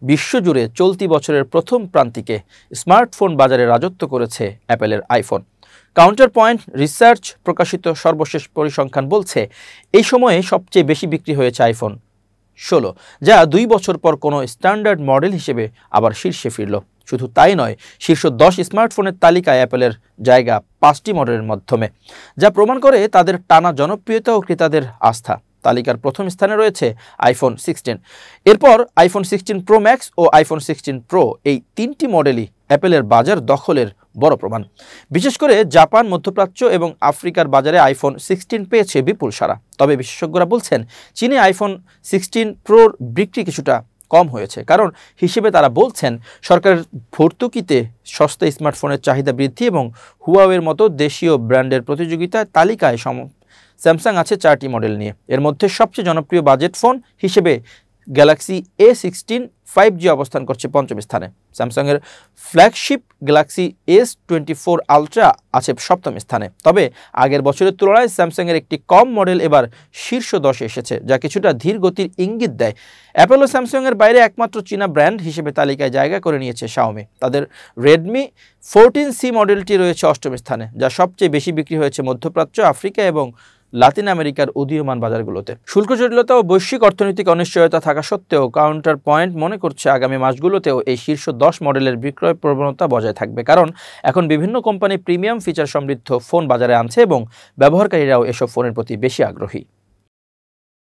বিশ্বজুড়ে চলতি বছরের প্রথম প্রান্তিকে স্মার্টফোন বাজারে রাজত্ব করেছে অ্যাপেলের আইফোন। কাউন্টার পয়েন্ট রিসার্চ প্রকাশিত সর্বশেষ পরিসংখ্যান বলছে এই সময়ে সবচেয়ে বেশি বিক্রি হয়েছে আইফোন 16, যা 2 বছর পর কোনো স্ট্যান্ডার্ড মডেল হিসেবে আবার শীর্ষে ফিরল। শুধু তাই নয়, শীর্ষ 10 স্মার্টফোনের তালিকায় অ্যাপেলের জায়গা 5টি মডেলের মাধ্যমে, যা প্রমাণ করে তাদের টানা জনপ্রিয়তা ও ক্রেতাদের আস্থা। তালিকার প্রথম স্থানে রয়েছে আইফোন 16, এরপর আইফোন 16 প্রো ম্যাক্স ও আইফোন 16 প্রো। এই 3টি মডেলই অ্যাপেলের বাজার দখলের বড় প্রমাণ। বিশেষ করে জাপান, মধ্যপ্রাচ্য এবং আফ্রিকার বাজারে আইফোন 16 পেয়েছে বিপুল সাড়া। তবে বিশেষজ্ঞরা বলছেন চীনে আইফোন 16 প্রোর বিক্রি কিছুটা কম হয়েছে। কারণ হিসেবে তারা বলছেন সরকারের ভর্তুকিতে সস্তা স্মার্টফোনের চাহিদা বৃদ্ধি এবং হুয়াওয়ের মতো দেশীয় ব্র্যান্ডের প্রতিযোগিতায় তালিকায় স্যামসাং আছে 4টি মডেল নিয়ে। এর মধ্যে সবচেয়ে জনপ্রিয় বাজেট ফোন হিসেবে গ্যালাক্সি A16 5G অবস্থান করছে 5ম স্থানে। স্যামসাংয়ের ফ্ল্যাগশিপ গ্যালাক্সি S24 আলট্রা আছে 7ম স্থানে। তবে আগের বছরের তুলনায় স্যামসাংয়ের একটি কম মডেল এবার শীর্ষ 10-এ এসেছে, যা কিছুটা ধীর গতির ইঙ্গিত দেয়। অ্যাপল ও স্যামসাংয়ের বাইরে একমাত্র চীনা ব্র্যান্ড হিসেবে তালিকায় জায়গা করে নিয়েছে শাওমি। তাদের রেডমি 14C মডেলটি রয়েছে 8ম স্থানে, যা সবচেয়ে বেশি বিক্রি হয়েছে মধ্যপ্রাচ্য, আফ্রিকা এবং লাতিন আমেরিকার উদীয়মান বাজারগুলোতে। শুল্ক জটিলতা ও বৈশ্বিক অর্থনৈতিক অনিশ্চয়তা থাকা সত্ত্বেও কাউন্টার পয়েন্ট মনে করছে আগামী মাসগুলোতেও এই শীর্ষ 10 মডেলের বিক্রয় প্রবণতা বজায় থাকবে। কারণ এখন বিভিন্ন কোম্পানি প্রিমিয়াম ফিচার সমৃদ্ধ ফোন বাজারে আনছে এবং ব্যবহারকারীরাও এসব ফোনের প্রতি বেশি আগ্রহী।